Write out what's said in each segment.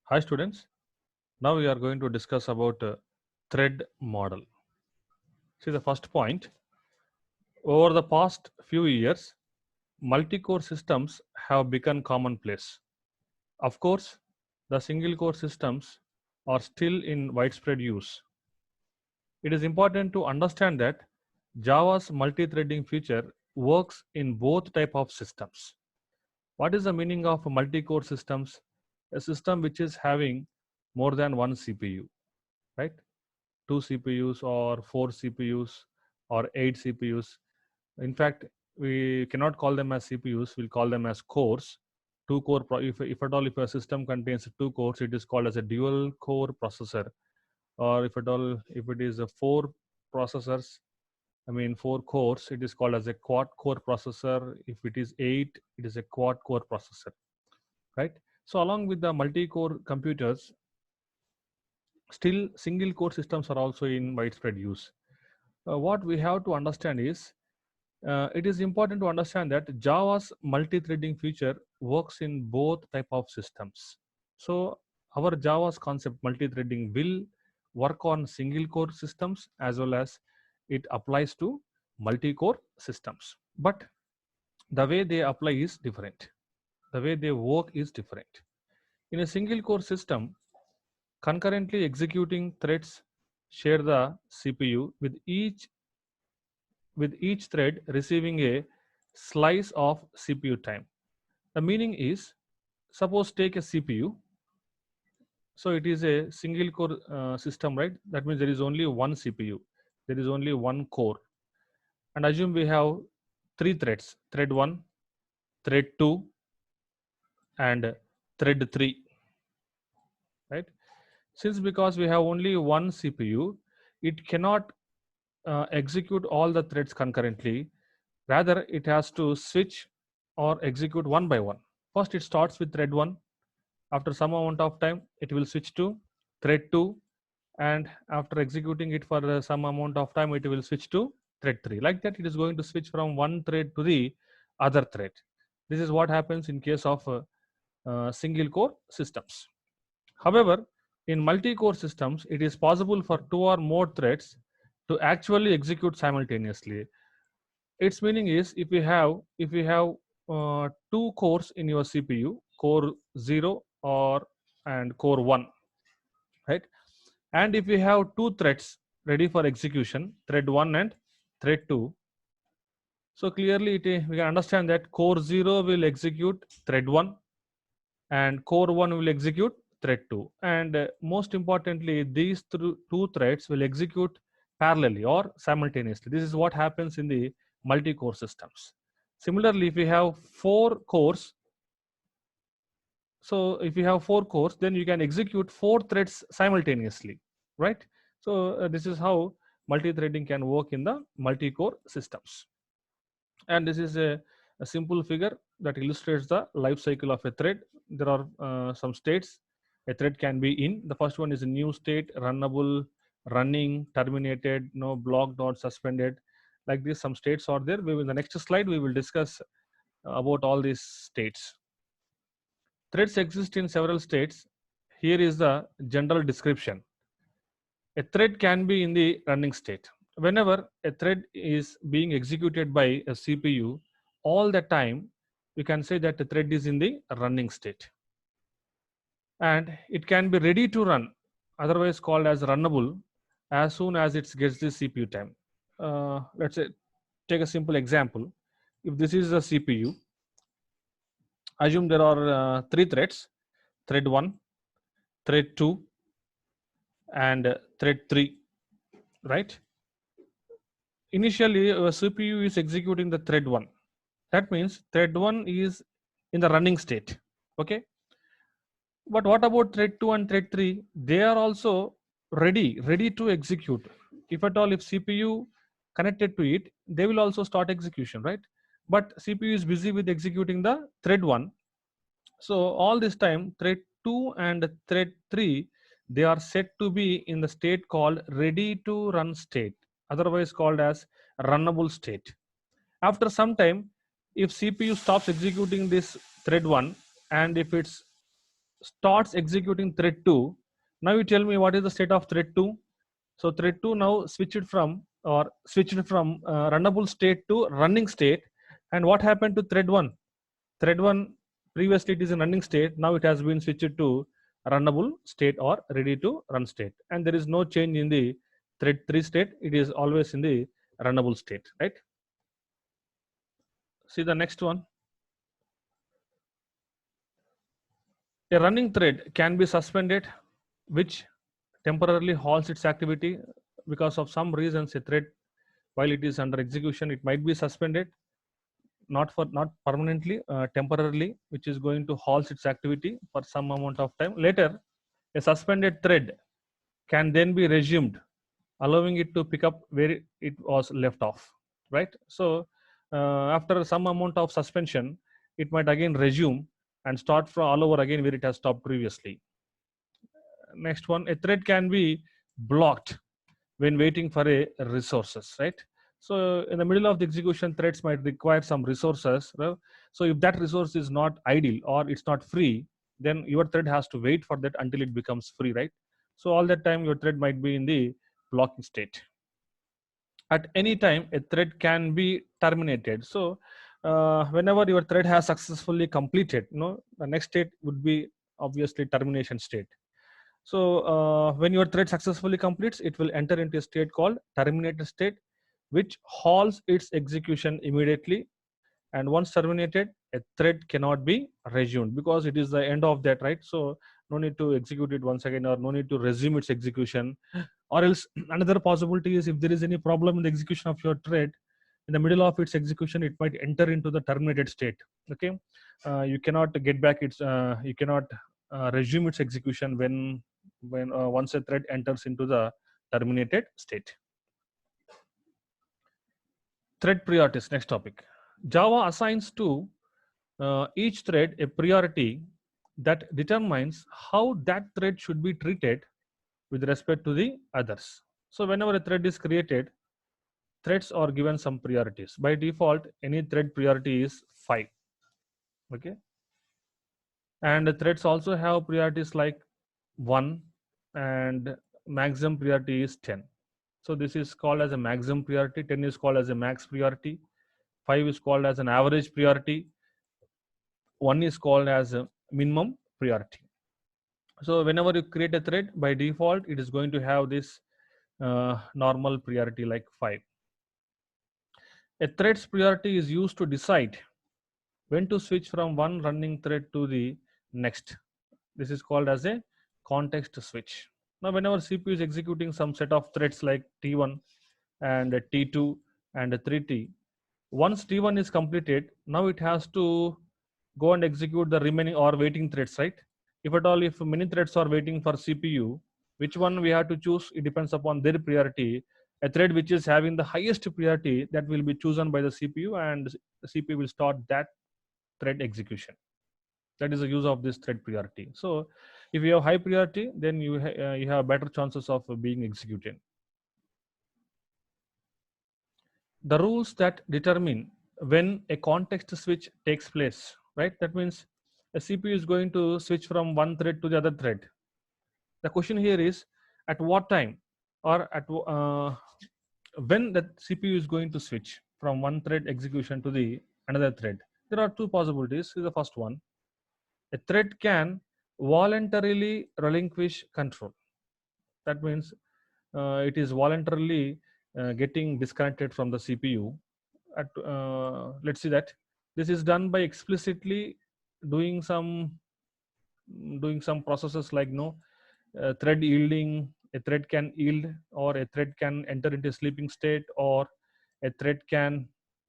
Hi students, now we are going to discuss about thread model. See the first point, over the past few years, multi-core systems have become commonplace. Of course, the single-core systems are still in widespread use. It is important to understand that Java's multi-threading feature works in both type of systems. What is the meaning of multi-core systems? A system which is having more than one CPU, right? 2 CPUs or 4 CPUs or 8 CPUs. In fact, we cannot call them as CPUs, we'll call them as cores. Two core, if at all, if a system contains two cores, it is called as a dual core processor. Or if at all, if it is a four processors, I mean 4 cores, it is called as a quad core processor. If it is 8, it is a quad core processor, right? So along with the multi-core computers, still single core systems are also in widespread use. What we have to understand is it is important to understand that Java's multi-threading feature works in both type of systems. So our Java's concept multi-threading will work on single core systems as well as it applies to multi-core systems. But the way they apply is different. The way they work is different. In a single core system, concurrently executing threads share the CPU with each thread receiving a slice of CPU time. The meaning is, suppose take a CPU. So it is a single core system, right? That means there is only one CPU. There is only one core. And assume we have three threads, thread 1, thread 2, and thread 3, right? Since because we have only one CPU, it cannot execute all the threads concurrently. Rather, it has to switch or execute one by one. First, it starts with thread 1. After some amount of time, it will switch to thread 2. And after executing it for some amount of time, it will switch to thread 3. Like that, it is going to switch from one thread to the other thread. This is what happens in case of single core systems. However, in multi-core systems, it is possible for two or more threads to actually execute simultaneously. Its meaning is, if you have two cores in your CPU, core 0 or and core 1, right? And if you have two threads ready for execution, thread 1 and thread 2, so clearly we can understand that core 0 will execute thread 1 and core 1 will execute thread 2. And most importantly, these two threads will execute parallelly or simultaneously. This is what happens in the multi-core systems. Similarly, if you have four cores, so if you have four cores, then you can execute four threads simultaneously, right? So this is how multi-threading can work in the multi-core systems. And this is a simple figure that illustrates the life cycle of a thread. There are some states a thread can be in. The first one is a new state, runnable, running, terminated, no, blocked, not suspended. Like this, some states are there. In the next slide, we will discuss about all these states. Threads exist in several states. Here is the general description. A thread can be in the running state. Whenever a thread is being executed by a CPU, all the time you can say that the thread is in the running state. And it can be ready to run, otherwise called as runnable, as soon as it gets the CPU time. Let's say, take a simple example. If this is a CPU, assume there are three threads, thread 1, thread 2, and thread 3, right? Initially, a CPU is executing the thread 1. That means thread 1 is in the running state. Okay. But what about thread 2 and thread 3? They are also ready to execute. If at all, if CPU connected to it, they will also start execution, right? But CPU is busy with executing the thread 1. So all this time, thread 2 and thread 3, they are set to be in the state called ready to run state, otherwise called as runnable state. After some time, if CPU stops executing this thread 1, and if it's starts executing thread 2. Now you tell me what is the state of thread 2. So thread 2 now switched from runnable state to running state. And what happened to thread 1? Thread 1, previously it is in running state, now it has been switched to runnable state or ready to run state. And there is no change in the thread 3 state, it is always in the runnable state, right? See the next one. A running thread can be suspended, which temporarily halts its activity because of some reasons. A thread, while it is under execution, it might be suspended, not permanently, temporarily, which is going to halt its activity for some amount of time. Later, a suspended thread can then be resumed, allowing it to pick up where it was left off, right? So after some amount of suspension, it might again resume and start from all over again where it has stopped previously. Next one, a thread can be blocked when waiting for a resources, right? So in the middle of the execution, threads might require some resources, right? So if that resource is not idle or it's not free, then your thread has to wait for that until it becomes free, right? So all that time your thread might be in the blocking state. At any time, a thread can be terminated. So whenever your thread has successfully completed, the next state would be obviously termination state. So when your thread successfully completes, it will enter into a state called terminated state, which halts its execution immediately. And once terminated, a thread cannot be resumed because it is the end of that, right? So no need to execute it once again, or no need to resume its execution. Or else another possibility is, if there is any problem in the execution of your thread, in the middle of its execution, it might enter into the terminated state. Okay, you cannot get back its, you cannot resume its execution when once a thread enters into the terminated state. Thread priorities, next topic. Java assigns to each thread a priority that determines how that thread should be treated with respect to the others. So whenever a thread is created, threads are given some priorities. By default, any thread priority is 5. Okay, and the threads also have priorities like 1, and maximum priority is 10. So this is called as a maximum priority, 10 is called as a max priority, 5 is called as an average priority, 1 is called as a minimum priority. So whenever you create a thread, by default, it is going to have this normal priority like 5. A thread's priority is used to decide when to switch from one running thread to the next. This is called as a context switch. Now, whenever CPU is executing some set of threads like T1 and T2 and 3T, once T1 is completed, now it has to go and execute the remaining or waiting threads, right? If at all, if many threads are waiting for CPU, which one we have to choose? It depends upon their priority. A thread which is having the highest priority, that will be chosen by the CPU, and the CPU will start that thread execution. That is the use of this thread priority. So if you have high priority, then you have better chances of being executed. The rules that determine when a context switch takes place, right? That means a CPU is going to switch from one thread to the other thread. The question here is, at what time, or at when the CPU is going to switch from one thread execution to the another thread. There are two possibilities. This is the first one. A thread can voluntarily relinquish control. That means it is voluntarily getting disconnected from the CPU. Let's see that this is done by explicitly doing some processes like thread yielding. A thread can yield, or a thread can enter into sleeping state, or a thread can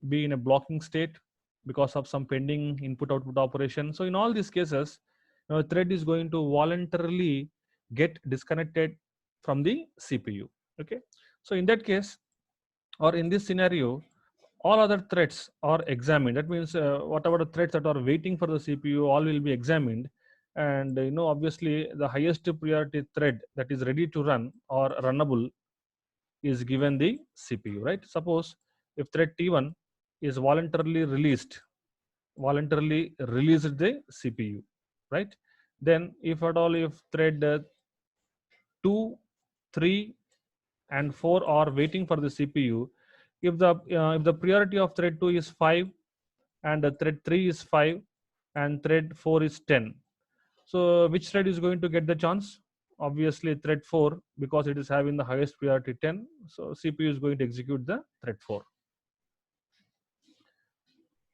be in a blocking state because of some pending input output operation. So in all these cases, a thread is going to voluntarily get disconnected from the CPU. Okay, so in that case, or in this scenario, all other threads are examined. That means whatever the threads that are waiting for the CPU, all will be examined. And obviously the highest priority thread that is ready to run or runnable is given the CPU, right? Suppose if thread T1 is voluntarily released the CPU, right? Then if at all if thread 2, 3 and 4 are waiting for the CPU, if the priority of thread 2 is 5 and thread 3 is 5 and thread 4 is 10, so which thread is going to get the chance? Obviously thread 4, because it is having the highest priority 10, so CPU is going to execute the thread 4.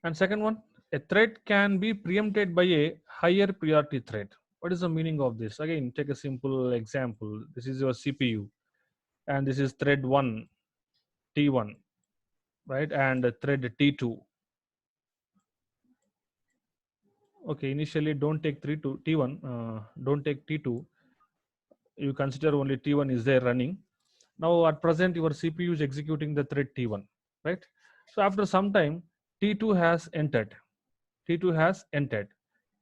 And second one, a thread can be preempted by a higher priority thread. What is the meaning of this? Again, take a simple example. This is your CPU and this is thread 1, T1, right? And thread T2. Okay, initially don't take 3 to T1, don't take T2. You consider only T1 is there running. Now at present your CPU is executing the thread T1, right? So after some time, T2 has entered. T2 has entered.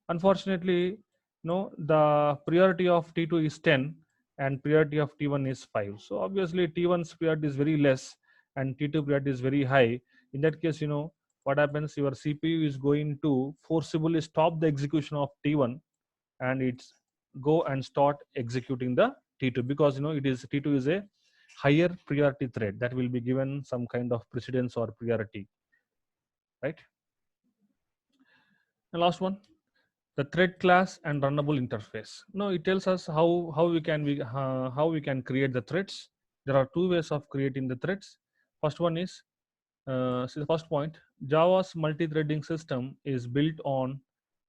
Unfortunately, no, the priority of T2 is 10 and priority of T1 is 5. So obviously T1's priority is very less and T2 priority is very high. In that case, what happens? Your CPU is going to forcibly stop the execution of T1 and it's go and start executing the T2, because it is T2 is a higher priority thread that will be given some kind of precedence or priority, right? And last one, the thread class and runnable interface. Now it tells us how we can create the threads. There are two ways of creating the threads. First one is, see the first point, Java's multi-threading system is built on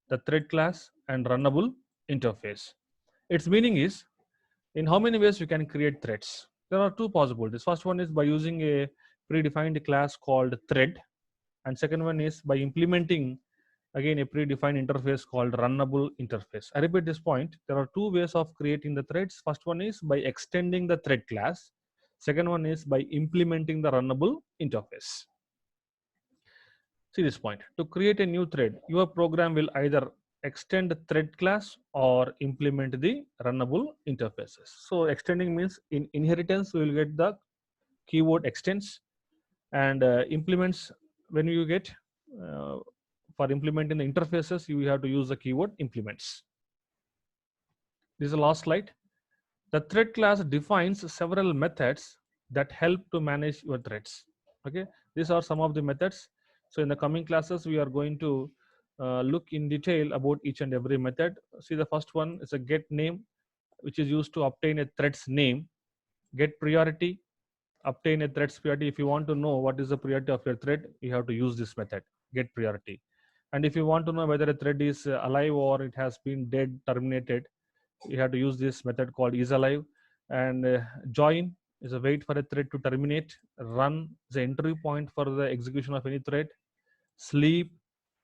the thread class and runnable interface. Its meaning is, in how many ways you can create threads? There are two possibilities. First one is by using a predefined class called thread, and second one is by implementing again a predefined interface called runnable interface. I repeat this point, there are two ways of creating the threads. First one is by extending the thread class, second one is by implementing the runnable interface. See this point, to create a new thread, your program will either extend the thread class or implement the runnable interfaces. So extending means in inheritance we will get the keyword extends, and implements, when you get uh, for implementing the interfaces you have to use the keyword implements. This is the last slide. The thread class defines several methods that help to manage your threads. Okay, these are some of the methods. So in the coming classes we are going to look in detail about each and every method. See, the first one is a get name, which is used to obtain a thread's name. Get priority, obtain a thread's priority. If you want to know what is the priority of your thread, you have to use this method, get priority. And if you want to know whether a thread is alive or it has been dead, terminated, you have to use this method called isAlive. And join is a wait for a thread to terminate. Run is the entry point for the execution of any thread. Sleep,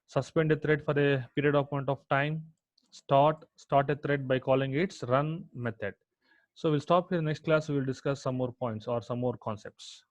suspend a thread for a period of point of time. Start a thread by calling its run method. So we'll stop here. Next class we will discuss some more points or some more concepts.